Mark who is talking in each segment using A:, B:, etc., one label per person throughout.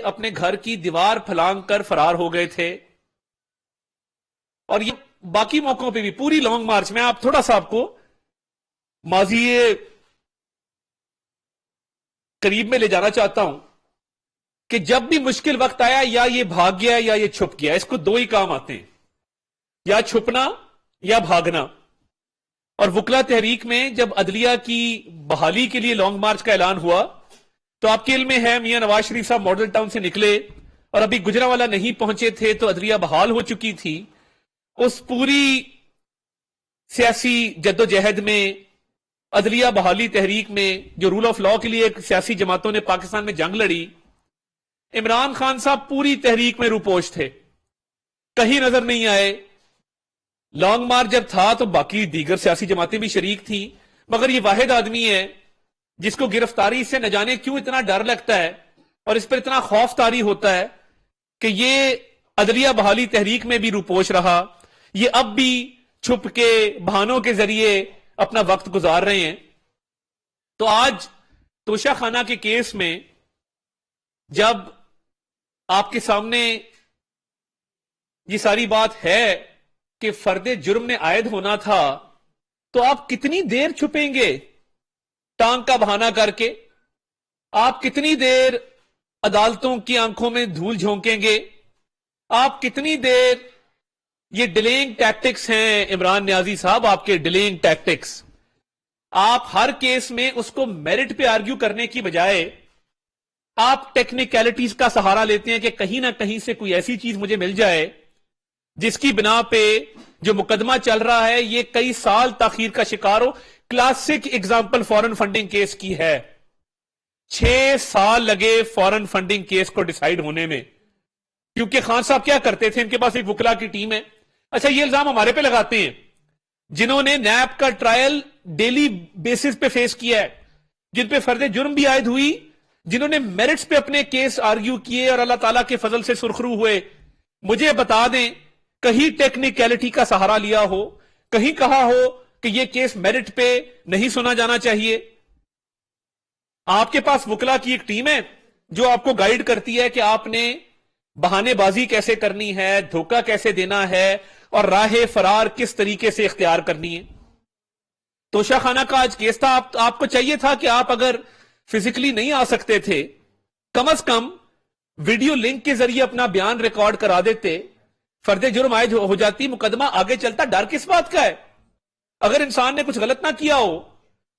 A: اپنے گھر کی دیوار پھلانگ کر فرار ہو گئے تھے. اور یہ باقی موقعوں پہ بھی پوری لانگ مارچ میں آپ تھوڑا سا آپ کو ماضی قریب میں لے جانا چاہتا ہوں کہ جب بھی مشکل وقت آیا یا یہ بھاگ گیا یا یہ چھپ گیا. اس کو دو ہی کام آتے ہیں, یا چھپنا یا بھاگنا. اور وکلا تحریک میں جب عدلیہ کی بحالی کے لیے لانگ مارچ کا اعلان ہوا تو آپ کے علم میں ہے میاں نواز شریف صاحب ماڈل ٹاؤن سے نکلے اور ابھی گجرانوالہ نہیں پہنچے تھے تو عدلیہ بحال ہو چکی تھی. اس پوری سیاسی جدوجہد میں, عدلیہ بحالی تحریک میں, جو رول آف لا کے لیے ایک سیاسی جماعتوں نے پاکستان میں جنگ لڑی, عمران خان صاحب پوری تحریک میں روپوش تھے, کہیں نظر نہیں آئے. لانگ مارچ جب تھا تو باقی دیگر سیاسی جماعتیں بھی شریک تھیں, مگر یہ واحد آدمی ہے جس کو گرفتاری سے نہ جانے کیوں اتنا ڈر لگتا ہے اور اس پر اتنا خوف طاری ہوتا ہے کہ یہ عدلیہ بحالی تحریک میں بھی روپوش رہا, یہ اب بھی چھپ کے بہانوں کے ذریعے اپنا وقت گزار رہے ہیں. تو آج توشہ خانہ کے کیس میں جب آپ کے سامنے یہ ساری بات ہے کہ فرد جرم نے عائد ہونا تھا, تو آپ کتنی دیر چھپیں گے ٹانگ کا بہانہ کر کے؟ آپ کتنی دیر عدالتوں کی آنکھوں میں دھول جھونکیں گے؟ آپ کتنی دیر یہ ڈیلینگ ٹیکٹکس ہیں عمران نیازی صاحب, آپ کے ڈیلینگ ٹیکٹکس. آپ ہر کیس میں اس کو میرٹ پہ آرگیو کرنے کی بجائے آپ ٹیکنیکلٹیز کا سہارا لیتے ہیں کہ کہیں نہ کہیں سے کوئی ایسی چیز مجھے مل جائے جس کی بنا پہ جو مقدمہ چل رہا ہے یہ کئی سال تاخیر کا شکار ہو. کلاسک اگزامپل فورن فنڈنگ کیس کی ہے. 6 سال لگے فورن فنڈنگ کیس کو ڈیسائیڈ ہونے میں, کیونکہ خان صاحب کیا کرتے تھے, ان کے پاس ایک وکلا کی ٹیم ہے. اچھا, یہ الزام ہمارے پہ لگاتے ہیں جنہوں نے نیب کا ٹرائل ڈیلی بیسس پہ فیس کیا ہے, جن پہ فرد جرم بھی عائد ہوئی, جنہوں نے میرٹس پہ اپنے کیس آرگیو کیے اور اللہ تعالیٰ کے فضل سے سرخرو ہوئے. مجھے بتا دیں کہیں ٹیکنیکلٹی کا سہارا لیا ہو, کہیں کہا ہو کہ یہ کیس میرٹ پہ نہیں سنا جانا چاہیے. آپ کے پاس وکلا کی ایک ٹیم ہے جو آپ کو گائیڈ کرتی ہے کہ آپ نے بہانے بازی کیسے کرنی ہے, دھوکہ کیسے دینا ہے اور راہ فرار کس طریقے سے اختیار کرنی ہے. توشہ خانہ کا آج کیس تھا, آپ کو چاہیے تھا کہ آپ اگر فزیکلی نہیں آ سکتے تھے کم از کم ویڈیو لنک کے ذریعے اپنا بیان ریکارڈ کرا دیتے, فرد جرم عائد ہو جاتی, مقدمہ آگے چلتا. ڈر کس بات کا ہے؟ اگر انسان نے کچھ غلط نہ کیا ہو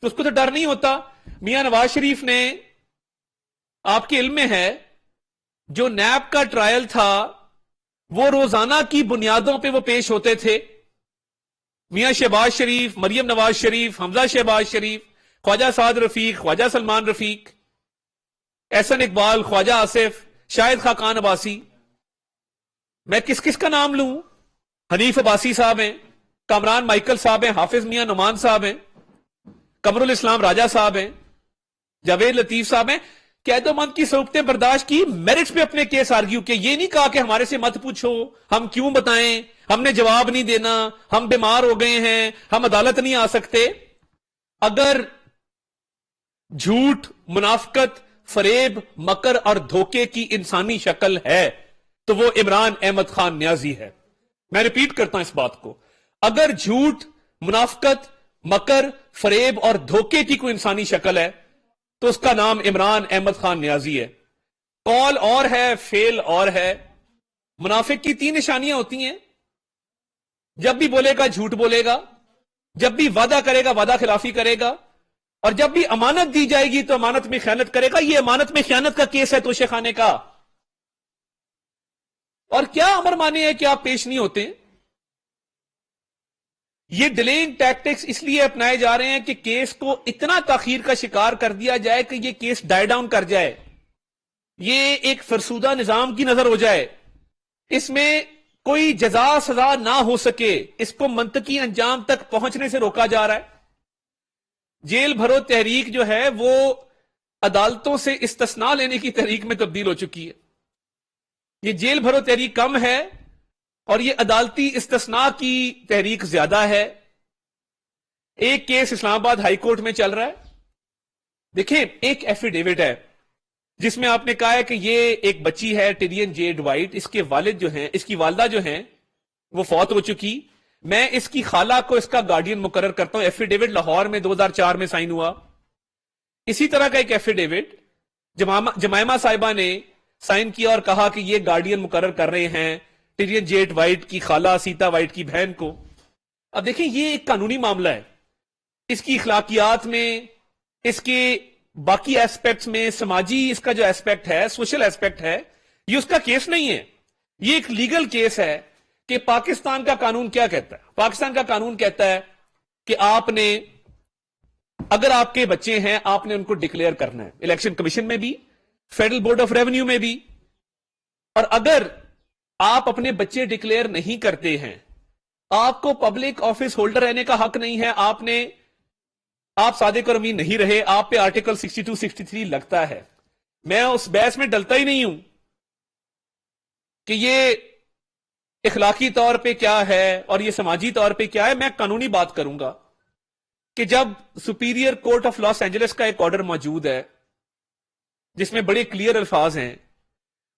A: تو اس کو تو ڈر نہیں ہوتا. میاں نواز شریف نے, آپ کے علم میں ہے, جو نیب کا ٹرائل تھا وہ روزانہ کی بنیادوں پہ وہ پیش ہوتے تھے. میاں شہباز شریف, مریم نواز شریف, حمزہ شہباز شریف, خواجہ سعد رفیق, خواجہ سلمان رفیق, احسن اقبال, خواجہ آصف, شاہد خاقان عباسی. میں کس کس کا نام لوں؟ حنیف عباسی صاحب ہیں, کامران مائیکل صاحب ہیں, حافظ میاں نعمان صاحب ہیں, قمر الاسلام راجہ صاحب ہیں, جاوید لطیف صاحب ہیں. قید و مند کی صعوبتیں برداشت کی, میرٹس پہ اپنے کیس آرگیو کے. یہ نہیں کہا کہ ہمارے سے مت پوچھو, ہم کیوں بتائیں, ہم نے جواب نہیں دینا, ہم بیمار ہو گئے ہیں, ہم عدالت نہیں آ سکتے. اگر جھوٹ, منافقت, فریب, مکر اور دھوکے کی انسانی شکل ہے تو وہ عمران احمد خان نیازی ہے. میں ریپیٹ کرتا ہوں اس بات کو, اگر جھوٹ, منافقت, مکر, فریب اور دھوکے کی کوئی انسانی شکل ہے تو اس کا نام عمران احمد خان نیازی ہے. قول اور ہے, فعل اور ہے. منافق کی 3 نشانیاں ہوتی ہیں, جب بھی بولے گا جھوٹ بولے گا, جب بھی وعدہ کرے گا وعدہ خلافی کرے گا, اور جب بھی امانت دی جائے گی تو امانت میں خیانت کرے گا. یہ امانت میں خیانت کا کیس ہے توشہ خانے کا. اور کیا امر مانے ہے کہ آپ پیش نہیں ہوتے؟ یہ ڈیلینگ ٹیکٹکس اس لیے اپنائے جا رہے ہیں کہ کیس کو اتنا تاخیر کا شکار کر دیا جائے کہ یہ کیس ڈائی ڈاؤن کر جائے, یہ ایک فرسودہ نظام کی نظر ہو جائے, اس میں کوئی جزا سزا نہ ہو سکے, اس کو منطقی انجام تک پہنچنے سے روکا جا رہا ہے. جیل بھرو تحریک جو ہے وہ عدالتوں سے استثناء لینے کی تحریک میں تبدیل ہو چکی ہے. یہ جیل بھرو تحریک کم ہے اور یہ عدالتی استثناء کی تحریک زیادہ ہے. ایک کیس اسلام آباد ہائی کورٹ میں چل رہا ہے. دیکھیں, ایک ایفیڈیوٹ ہے جس میں آپ نے کہا ہے کہ یہ ایک بچی ہے ٹیرین جیڈ وائٹ، اس کے والد جو ہیں، اس کی والدہ جو ہیں وہ فوت ہو چکی، میں اس کی خالہ کو اس کا گارڈین مقرر کرتا ہوں. ایفیڈیوٹ لاہور میں 2004 میں سائن ہوا. اسی طرح کا ایک ایفیڈیوٹ جمائمہ صاحبہ نے سائن کیا اور کہا کہ یہ گارڈین مقرر کر رہے ہیں ٹیرین جیڈ وائٹ کی خالہ سیتا وائٹ کی بہن کو. اب دیکھیں یہ ایک قانونی معاملہ ہے، اس کی اخلاقیات میں، اس کے باقی ایسپیکٹس میں، سماجی اس کا جو ایسپیکٹ ہے، سوشل ایسپیکٹ ہے، یہ اس کا کیس نہیں ہے، یہ ایک لیگل کیس ہے کہ پاکستان کا قانون کیا کہتا ہے. پاکستان کا قانون کہتا ہے کہ آپ نے، اگر آپ کے بچے ہیں، آپ نے ان کو ڈکلیئر کرنا ہے الیکشن کمیشن میں بھی، فیڈرل بورڈ آف ریونیو میں بھی. اور اگر آپ اپنے بچے ڈکلیئر نہیں کرتے ہیں، آپ کو پبلک آفس ہولڈر رہنے کا حق نہیں ہے. آپ صادق اور امین نہیں رہے، آپ پہ آرٹیکل 62 63 لگتا ہے. میں اس بحث میں ڈلتا ہی نہیں ہوں کہ یہ اخلاقی طور پہ کیا ہے اور یہ سماجی طور پہ کیا ہے. میں قانونی بات کروں گا کہ جب superior court of Los Angeles کا ایک آرڈر موجود ہے جس میں بڑے کلیئر الفاظ ہیں،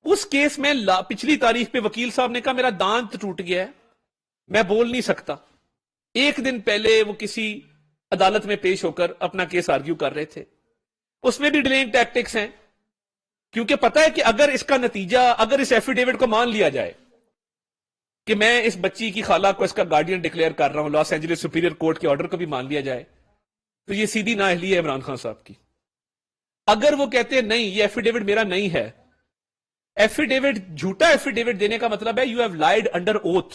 A: اس کیس میں پچھلی تاریخ پہ وکیل صاحب نے کہا میرا دانت ٹوٹ گیا ہے، میں بول نہیں سکتا. ایک دن پہلے وہ کسی عدالت میں پیش ہو کر اپنا کیس آرگیو کر رہے تھے. اس میں بھی ڈیلینگ ٹیکٹکس ہیں، کیونکہ پتا ہے کہ اگر اس کا نتیجہ، اگر اس ایفیڈیوٹ کو مان لیا جائے کہ میں اس بچی کی خالہ کو اس کا گارڈین ڈکلیئر کر رہا ہوں، لاس اینجلس سپیریئر کورٹ کے آرڈر کو بھی مان لیا جائے، تو یہ سیدھی نااہلی ہے عمران خان صاحب کی. اگر وہ کہتے ہیں نہیں یہ ایفیڈیوٹ میرا نہیں ہے، ایفیڈیوٹ، جھوٹا ایفیڈیوٹ دینے کا مطلب ہے یو ہیو لائڈ انڈر اوتھ،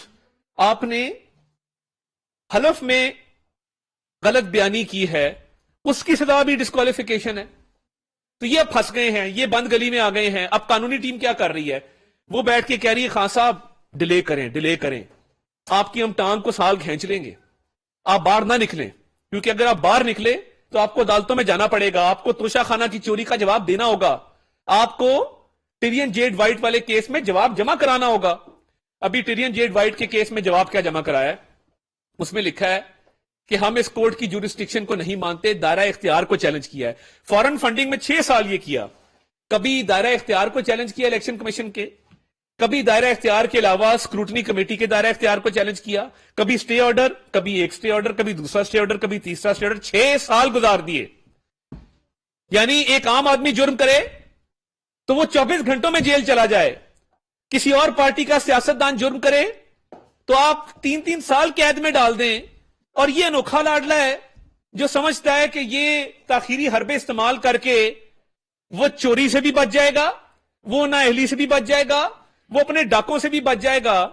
A: آپ نے حلف میں غلط بیانی کی ہے، اس کی سزا بھی ڈسکوالیفیکیشن ہے. تو یہ اب پھنس گئے ہیں، یہ بند گلی میں آ گئے ہیں. اب قانونی ٹیم کیا کر رہی ہے؟ وہ بیٹھ کے کہہ رہی ہے خان صاحب ڈیلے کریں، آپ کی ہم ٹانگ کو سال کھینچ لیں گے، آپ باہر نہ نکلیں، کیونکہ اگر آپ باہر نکلے تو آپ کو عدالتوں میں جانا پڑے گا، آپ کو توشہ خانہ کی چوری کا جواب دینا ہوگا، آپ کو ٹیرین جیڈ وائٹ والے کیس میں جواب جمع کرانا ہوگا. ابھی ٹیرین جیڈ وائٹ کے کیس میں جواب کیا جمع کرایا ہے؟ اس میں لکھا ہے کہ ہم اس کورٹ کی جورسڈکشن کو نہیں مانتے، دائرہ اختیار کو چیلنج کیا ہے. فورن فنڈنگ میں 6 سال یہ کیا، کبھی دائرہ اختیار کو چیلنج کیا الیکشن کمیشن کے، کبھی دائرہ اختیار کے علاوہ اسکروٹنی کمیٹی کے دائرہ اختیار کو چیلنج کیا، کبھی سٹے آرڈر، کبھی ایک سٹے آرڈر، کبھی دوسرا سٹے آرڈر، کبھی تیسرا سٹے آرڈر. 6 سال گزار دیے. یعنی ایک عام آدمی جرم کرے تو وہ 24 گھنٹوں میں جیل چلا جائے، کسی اور پارٹی کا سیاستدان جرم کرے تو آپ 3 سال قید میں ڈال دیں. اور یہ انوکھا لاڈلا ہے جو سمجھتا ہے کہ یہ تاخیری حربے استعمال کر کے وہ چوری سے بھی بچ جائے گا، وہ نااہلی سے بھی بچ جائے گا، وہ اپنے ڈاکوں سے بھی بچ جائے گا.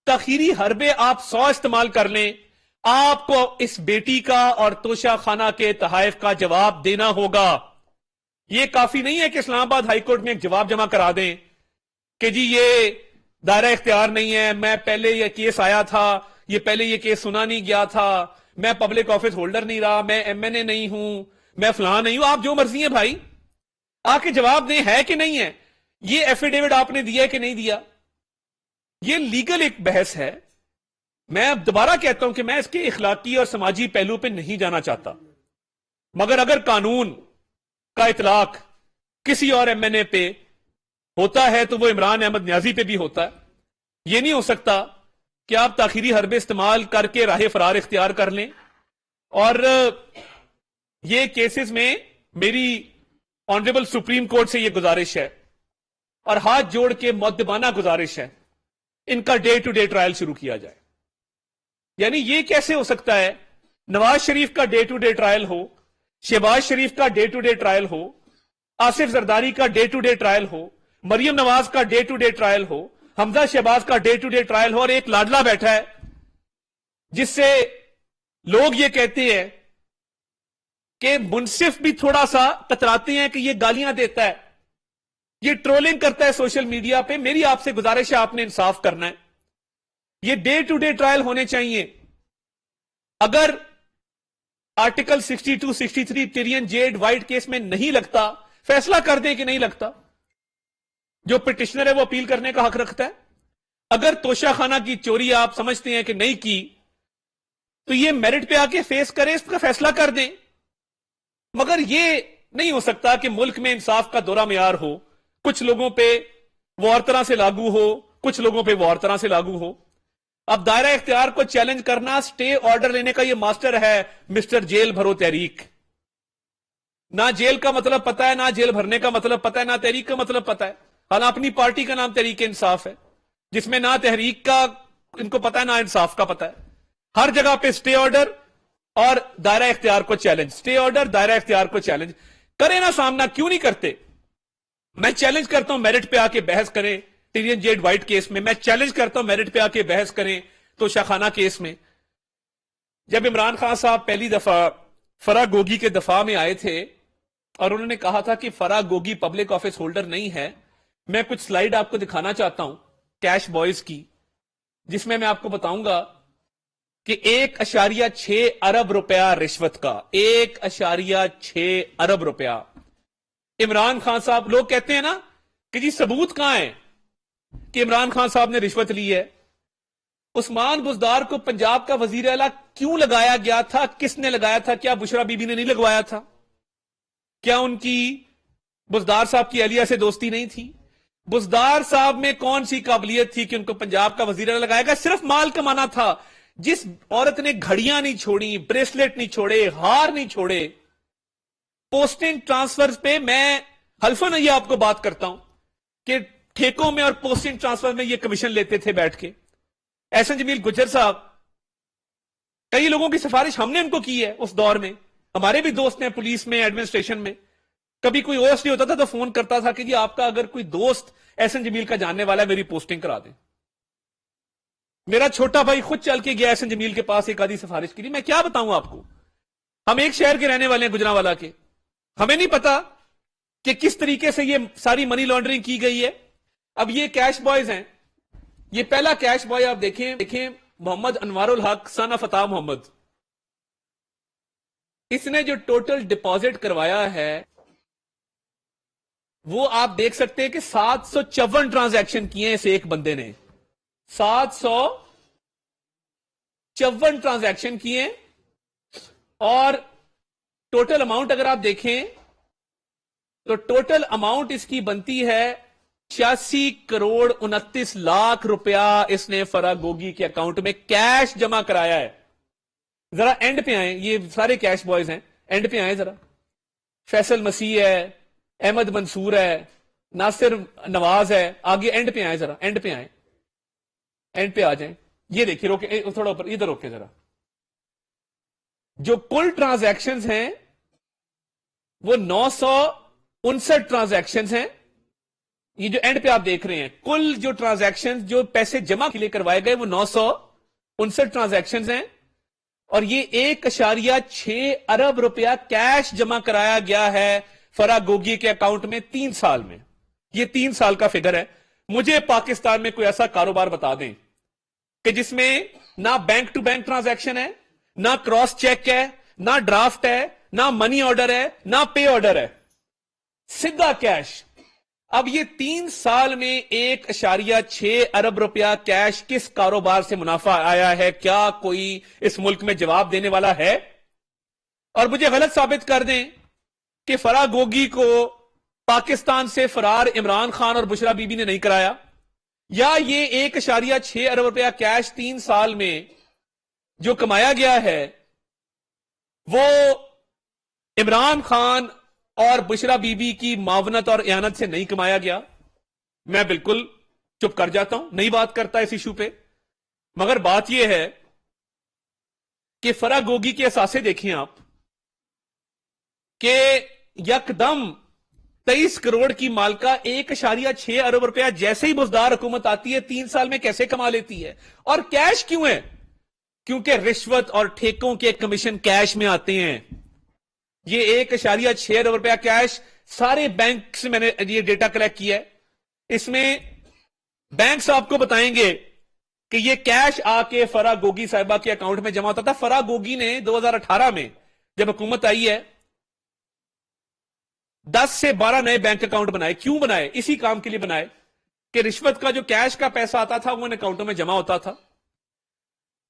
A: تاخیری حربے آپ 100 استعمال کر لیں، آپ کو اس بیٹی کا اور توشہ خانہ کے تحائف کا جواب دینا ہوگا. یہ کافی نہیں ہے کہ اسلام آباد ہائی کورٹ میں ایک جواب جمع کرا دیں کہ جی یہ دائرہ اختیار نہیں ہے، میں پہلے یہ کیس آیا تھا، یہ پہلے یہ کیس سنا نہیں گیا تھا، میں پبلک آفس ہولڈر نہیں رہا، میں ایم این اے نہیں ہوں، میں فلاں نہیں ہوں. آپ جو مرضی ہیں بھائی، آ کے جواب دیں ہے کہ نہیں ہے. یہ ایفیڈیوٹ آپ نے دیا ہے کہ نہیں دیا؟ یہ لیگل ایک بحث ہے. میں اب دوبارہ کہتا ہوں کہ میں اس کے اخلاقی اور سماجی پہلو پہ نہیں جانا چاہتا، مگر اگر قانون کا اطلاق کسی اور ایم این اے پہ ہوتا ہے تو وہ عمران احمد نیازی پہ بھی ہوتا ہے. یہ نہیں ہو سکتا کہ آپ تاخیری حربے استعمال کر کے راہ فرار اختیار کر لیں. اور یہ کیسز میں میری آنریبل سپریم کورٹ سے یہ گزارش ہے اور ہاتھ جوڑ کے مؤدبانہ گزارش ہے، ان کا ڈے ٹو ڈے ٹرائل شروع کیا جائے. یعنی یہ کیسے ہو سکتا ہے نواز شریف کا ڈے ٹو ڈے ٹرائل ہو، شہباز شریف کا ڈے ٹو ڈے ٹرائل ہو، آصف زرداری کا ڈے ٹو ڈے ٹرائل ہو، مریم نواز کا ڈے ٹو ڈے ٹرائل ہو، حمزہ شہباز کا ڈے ٹو ڈے ٹرائل ہو، اور ایک لاڈلا بیٹھا ہے جس سے لوگ یہ کہتے ہیں کہ منصف بھی تھوڑا سا کتراتے ہیں کہ یہ گالیاں دیتا ہے، یہ ٹرولنگ کرتا ہے سوشل میڈیا پہ. میری آپ سے گزارش ہے آپ نے انصاف کرنا ہے. یہ ڈے ٹو ڈے ٹرائل ہونے چاہیے. اگر article 62 63 Tyrian Jade White case میں نہیں لگتا، فیصلہ کر دیں کہ نہیں لگتا. جو پٹیشنر ہے وہ اپیل کرنے کا حق رکھتا ہے. اگر توشہ خانہ کی چوری آپ سمجھتے ہیں کہ نہیں کی تو یہ میرٹ پہ آ کے فیس کریں، اس کا فیصلہ کر دیں. مگر یہ نہیں ہو سکتا کہ ملک میں انصاف کا دورہ معیار ہو، کچھ لوگوں پہ وہ اور طرح سے لاگو ہو، کچھ لوگوں پہ وہ اور طرح سے لاگو ہو۔ اب دائرہ اختیار کو چیلنج کرنا، سٹے آرڈر لینے کا یہ ماسٹر ہے مسٹر جیل بھرو تحریک۔ نہ جیل کا مطلب پتا ہے، نہ جیل بھرنے کا مطلب پتا ہے، نہ تحریک کا مطلب پتا ہے۔ حالانکہ اپنی پارٹی کا نام تحریک انصاف ہے، جس میں نہ تحریک کا ان کو پتا ہے، نہ انصاف کا پتا ہے۔ ہر جگہ پہ سٹے آرڈر اور دائرہ اختیار کو چیلنج، سٹے آرڈر، دائرہ اختیار کو چیلنج کریں نا سامنا، کیوں نہیں کرتے؟ میں چیلنج کرتا ہوں میرٹ پہ آ کے بحث کریں ٹیرین جیڈ وائٹ کیس میں، میں چیلنج کرتا ہوں میرٹ پہ آ کے بحث کریں تو شاخانہ کیس میں۔ جب عمران خان صاحب پہلی دفعہ فرا گوگی کے دفاع میں آئے تھے اور انہوں نے کہا تھا کہ فرا گوگی پبلک آفس ہولڈر نہیں ہے، میں کچھ سلائیڈ آپ کو دکھانا چاہتا ہوں کیش بوائز کی، جس میں آپ کو بتاؤں گا کہ 1.6 ارب روپیہ رشوت کا، 1.6 ارب روپیہ عمران خان صاحب۔ لوگ کہتے ہیں نا کہ جی ثبوت کہاں ہے کہ عمران خان صاحب نے رشوت لی ہے؟ عثمان بزدار کو پنجاب کا وزیر اعلیٰ کیوں لگایا گیا تھا؟ کس نے لگایا تھا؟ کیا بشرا بی بی نے نہیں لگوایا تھا؟ کیا ان کی بزدار صاحب کی اہلیہ سے دوستی نہیں تھی؟ بزدار صاحب میں کون سی قابلیت تھی کہ ان کو پنجاب کا وزیر اعلیٰ لگایا گا؟ صرف مال کمانا تھا۔ جس عورت نے گھڑیاں نہیں چھوڑی، بریسلیٹ نہیں چھوڑے، ہار نہیں چھوڑے، پوسٹنگ ٹرانسفر پہ میں حلفاً یہ آپ کو بات کرتا ہوں کہ ٹھیکوں میں اور پوسٹنگ ٹرانسفر میں یہ کمیشن لیتے تھے بیٹھ کے۔ احسن جمیل گجر صاحب، کئی لوگوں کی سفارش ہم نے ان کو کی ہے اس دور میں، ہمارے بھی دوست ہیں پولیس میں، ایڈمنسٹریشن میں۔ کبھی کوئی اویس نہیں ہوتا تھا تو فون کرتا تھا کہ جی آپ کا اگر کوئی دوست احسن جمیل کا جاننے والا ہے میری پوسٹنگ کرا دیں۔ میرا چھوٹا بھائی خود چل کے گیا احسن جمیل کے پاس ایک آدھی سفارش کے لیے۔ میں کیا بتاؤں آپ کو، ہم ایک شہر کے رہنے والے ہیں گجرانوالہ کے، ہمیں نہیں پتا کہ کس طریقے سے یہ ساری منی لانڈرنگ کی گئی ہے۔ اب یہ کیش بوائز ہیں، یہ پہلا کیش بوائے آپ دیکھیں محمد انوار الحق سن آف عطا محمد، اس نے جو ٹوٹل ڈپازٹ کروایا ہے وہ آپ دیکھ سکتے ہیں کہ 754 ٹرانزیکشن کیے ہیں اس ایک بندے نے، 754 ٹرانزیکشن کیے، اور ٹوٹل اماؤنٹ اگر آپ دیکھیں تو ٹوٹل اماؤنٹ اس کی بنتی ہے 86 کروڑ 29 لاکھ روپیہ اس نے فرا گوگی کے اکاؤنٹ میں کیش جمع کرایا ہے۔ ذرا اینڈ پہ آئیں، یہ سارے کیش بوائز ہیں، اینڈ پہ آئیں ذرا۔ فیصل مسیح ہے، احمد منصور ہے، ناصر نواز ہے، آگے اینڈ پہ آئیں ذرا، اینڈ پہ آئیں، اینڈ پہ آ جائیں۔ یہ دیکھیے، روکے تھوڑا اوپر، ادھر روکے ذرا۔ جو کل ٹرانزیکشنز ہیں وہ 959 ٹرانزیکشنز ہیں۔ یہ جو اینڈ پہ آپ دیکھ رہے ہیں کل جو ٹرانزیکشن جو پیسے جمع کے لیے کروائے گئے وہ 959 ٹرانزیکشنز ہیں، اور یہ 1.6 ارب روپیہ کیش جمع کرایا گیا ہے فرا گوگی کے اکاؤنٹ میں 3 سال میں۔ یہ 3 سال کا فگر ہے۔ مجھے پاکستان میں کوئی ایسا کاروبار بتا دیں کہ جس میں نہ بینک ٹو بینک ٹرانزیکشن ہے، نہ کراس چیک ہے، نہ ڈرافٹ ہے، نہ منی آرڈر ہے، نہ پے آرڈر ہے، سیدھا کیش۔ اب یہ 3 سال میں 1.6 ارب روپیہ کیش کس کاروبار سے منافع آیا ہے؟ کیا کوئی اس ملک میں جواب دینے والا ہے؟ اور مجھے غلط ثابت کر دیں کہ فرا گوگی کو پاکستان سے فرار عمران خان اور بشرا بی بی نے نہیں کرایا، یا یہ 1.6 ارب روپیہ کیش 3 سال میں جو کمایا گیا ہے وہ عمران خان اور بشرا بی بی کی معاونت اور اعانت سے نہیں کمایا گیا، میں بالکل چپ کر جاتا ہوں، نہیں بات کرتا اس ایشو پہ۔ مگر بات یہ ہے کہ فرا گوگی کے اثاثے دیکھیں آپ کہ یکدم 23 کروڑ کی مالکہ 1.6 ارب روپیہ جیسے ہی بزدار حکومت آتی ہے 3 سال میں کیسے کما لیتی ہے؟ اور کیش کیوں ہے؟ کیونکہ رشوت اور ٹھیکوں کے کمیشن کیش میں آتے ہیں۔ یہ 1.6 ارب روپیہ کیش سارے بینک سے میں نے یہ ڈیٹا کلیکٹ کیا ہے، اس میں بینکس آپ کو بتائیں گے کہ یہ کیش آ کے فرا گوگی صاحبہ کے اکاؤنٹ میں جمع ہوتا تھا۔ فرا گوگی نے 2018 میں جب حکومت آئی ہے 10 سے 12 نئے بینک اکاؤنٹ بنائے۔ کیوں بنائے؟ اسی کام کے لیے بنائے کہ رشوت کا جو کیش کا پیسہ آتا تھا وہ ان اکاؤنٹوں میں جمع ہوتا تھا،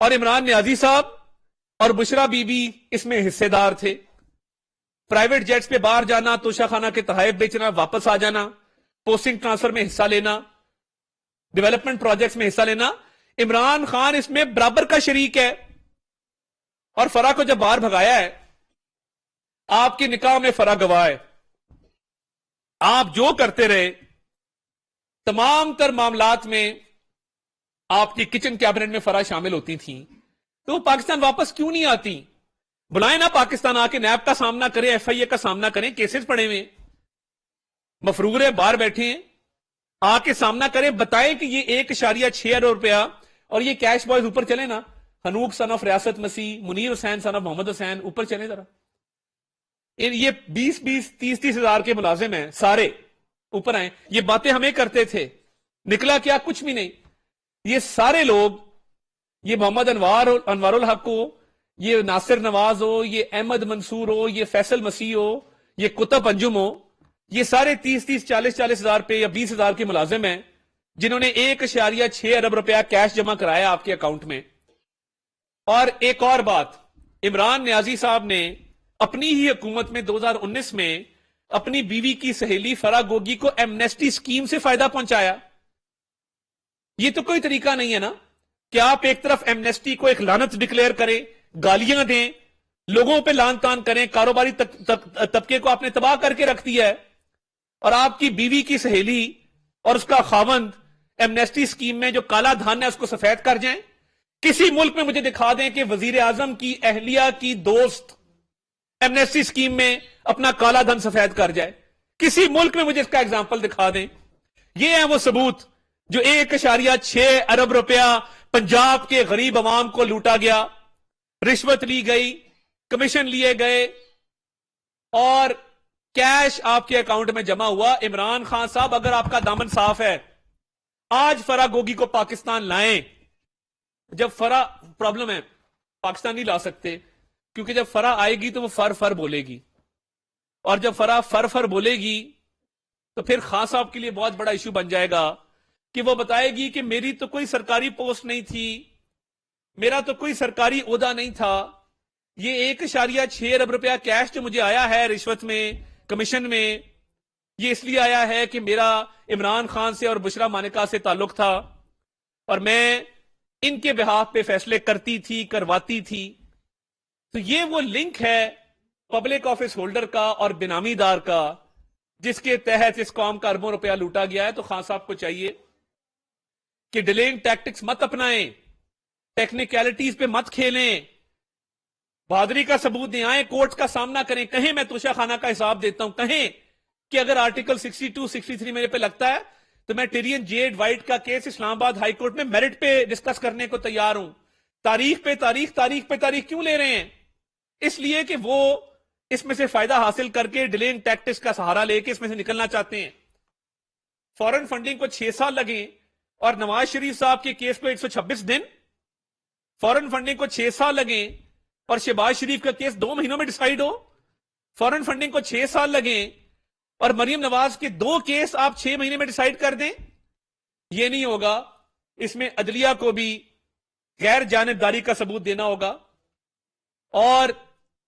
A: اور عمران نیازی صاحب اور بشرا بی بی اس میں حصے دار تھے۔ پرائیویٹ جیٹس پہ باہر جانا, توشہ خانہ کے تحائف بیچنا, واپس آ جانا, پوسٹنگ ٹرانسفر میں حصہ لینا, ڈیولپمنٹ پروجیکٹس میں حصہ لینا, عمران خان اس میں برابر کا شریک ہے. اور فرا کو جب باہر بھگایا ہے, آپ کی نکاح میں فرا گواہ ہے, آپ جو کرتے رہے تمام تر معاملات میں آپ کی کچن کیبنٹ میں فرا شامل ہوتی تھیں, تو وہ پاکستان واپس کیوں نہیں آتی؟ بلائیں نا پاکستان, آ کے نیب کا سامنا کریں, ایف آئی اے کا سامنا کریں, کیسز پڑے ہوئے, مفرور ہے, باہر بیٹھے ہیں, آ کے سامنا کریں, بتائیں کہ یہ 1.6 ارب روپیہ اور یہ کیش بوائز اوپر چلے نا, حنوک سن آف ریاست مسیح, منیر حسین سن آف محمد حسین, اوپر چلے ذرا. یہ 20-30 ہزار کے ملازم ہیں, سارے اوپر آئیں. یہ باتیں ہمیں کرتے تھے, نکلا کیا؟ کچھ بھی نہیں. یہ سارے لوگ, یہ محمد انوار الحق ہو, یہ ناصر نواز ہو, یہ احمد منصور ہو, یہ فیصل مسیح ہو, یہ کتب انجم ہو, یہ سارے 30-40 ہزار پہ یا 20 ہزار کے ملازم ہیں جنہوں نے 1.6 ارب روپیہ کیش جمع کرایا آپ کے اکاؤنٹ میں. اور ایک اور بات, عمران نیازی صاحب نے اپنی ہی حکومت میں 2019 میں اپنی بیوی کی سہیلی فرا گوگی کو ایمنیسٹی سکیم سے فائدہ پہنچایا. یہ تو کوئی طریقہ نہیں ہے نا کہ آپ ایک طرف ایمنیسٹی کو ایک لعنت ڈکلیئر کریں, گالیاں دیں, لوگوں پہ لان تان کریں, کاروباری طبقے کو آپ نے تباہ کر کے رکھ دیا ہے, اور آپ کی بیوی کی سہیلی اور اس کا خاوند ایمنیسٹی سکیم میں جو کالا دھن ہے اس کو سفید کر جائیں. کسی ملک میں مجھے دکھا دیں کہ وزیر اعظم کی اہلیہ کی دوست ایمنیسٹی سکیم میں اپنا کالا دھن سفید کر جائے. کسی ملک میں مجھے اس کا اگزامپل دکھا دیں. یہ ہیں وہ ثبوت جو 1.6 ارب روپیہ پنجاب کے غریب عوام کو لوٹا گیا, رشوت لی گئی, کمیشن لیے گئے, اور کیش آپ کے اکاؤنٹ میں جمع ہوا. عمران خان صاحب, اگر آپ کا دامن صاف ہے, آج فرا گوگی کو پاکستان لائیں. جب فرا, پرابلم ہے, پاکستان نہیں لا سکتے, کیونکہ جب فرا آئے گی تو وہ فر بولے گی, اور جب فرا فر بولے گی تو پھر خان صاحب کے لیے بہت بڑا ایشو بن جائے گا کہ وہ بتائے گی کہ میری تو کوئی سرکاری پوسٹ نہیں تھی, میرا تو کوئی سرکاری عہدہ نہیں تھا, یہ 1.6 ارب روپیہ کیش جو مجھے آیا ہے رشوت میں, کمیشن میں, یہ اس لیے آیا ہے کہ میرا عمران خان سے اور بشرا مانیکا سے تعلق تھا, اور میں ان کے بہاف پہ فیصلے کرتی تھی, کرواتی تھی. تو یہ وہ لنک ہے پبلک آفس ہولڈر کا اور بینامی دار کا, جس کے تحت اس قوم کا اربوں روپیہ لوٹا گیا ہے. تو خان صاحب کو چاہیے کہ ڈیلنگ ٹیکٹکس مت اپنائیں, ٹیکنیکلٹیز پہ مت کھیلیں, بہادری کا ثبوت دیں, آئیں کورٹ کا سامنا کریں, کہیں میں توشہ خانہ کا حساب دیتا ہوں, کہیں کہ اگر آرٹیکل 62-63 میرے پہ لگتا ہے تو میں ٹیرین جیڈ وائٹ کا کیس اسلام آباد ہائی کورٹ میں میرٹ پہ ڈسکس کرنے کو تیار ہوں. تاریخ پہ تاریخ کیوں لے رہے ہیں؟ اس لیے کہ وہ اس میں سے فائدہ حاصل کر کے ڈیلنگ ٹیکٹکس کا سہارا لے کے اس میں سے نکلنا چاہتے ہیں. فورن فنڈنگ کو 6 سال لگیں, اور نواز شریف صاحب کے کیس پہ 126 دن, فورن فنڈنگ کو 6 سال لگیں, اور شہباز شریف کا کیس 2 مہینوں میں ڈیسائیڈ ہو. فورن فنڈنگ کو 6 سال لگیں, اور مریم نواز کے 2 کیس آپ 6 مہینے میں ڈیسائیڈ کر دیں. یہ نہیں ہوگا. اس میں عدلیہ کو بھی غیر جانبداری کا ثبوت دینا ہوگا, اور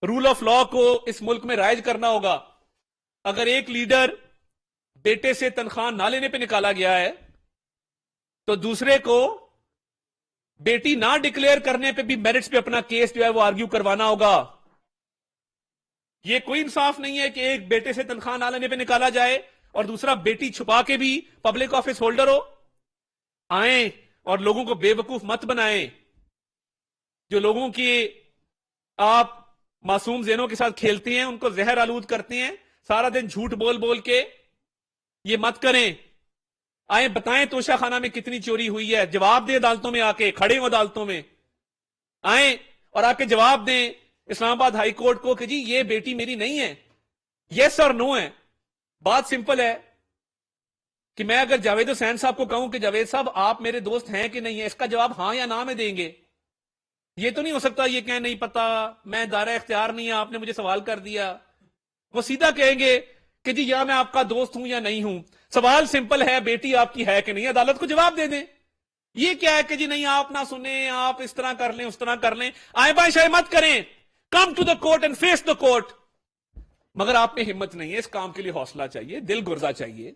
A: رول آف لا کو اس ملک میں رائج کرنا ہوگا. اگر ایک لیڈر بیٹے سے تنخواہ نہ لینے پہ نکالا گیا ہے تو دوسرے کو بیٹی نہ ڈکلیئر کرنے پہ بھی میرٹس پہ اپنا کیس جو ہے وہ آرگیو کروانا ہوگا. یہ کوئی انصاف نہیں ہے کہ ایک بیٹے سے تنخواہ نہ لینے پہ نکالا جائے اور دوسرا بیٹی چھپا کے بھی پبلک آفس ہولڈر ہو. آئیں اور لوگوں کو بے وقوف مت بنائیں. جو لوگوں کی آپ معصوم ذہنوں کے ساتھ کھیلتے ہیں, ان کو زہر آلود کرتے ہیں سارا دن جھوٹ بول بول کے, یہ مت کریں. آئیں بتائیں توشہ خانہ میں کتنی چوری ہوئی ہے, جواب دیں عدالتوں میں, آ کے کھڑے ہوں عدالتوں میں, آئیں اور آ کے جواب دیں اسلام آباد ہائی کورٹ کو کہ جی یہ بیٹی میری نہیں ہے, یس اور نو ہے. بات سمپل ہے کہ میں اگر جاوید حسین صاحب کو کہوں کہ جاوید صاحب آپ میرے دوست ہیں کہ نہیں ہیں, اس کا جواب ہاں یا نہ میں دیں گے. یہ تو نہیں ہو سکتا یہ کہیں نہیں پتا, میں دائرہ اختیار نہیں ہے, آپ نے مجھے سوال کر دیا. وہ سیدھا کہیں گے کہ جی یا میں آپ کا دوست ہوں یا نہیں ہوں. سوال سمپل ہے, بیٹی آپ کی ہے کہ نہیں, عدالت کو جواب دے دیں. یہ کیا ہے کہ جی نہیں آپ نہ سنیں, آپ اس طرح کر لیں اس طرح کر لیں. آئیں بائیں شائیں مت کریں. Come to the court and face the court. مگر آپ میں ہمت نہیں ہے، اس کام کے لیے حوصلہ چاہیے، دل گرزا چاہیے،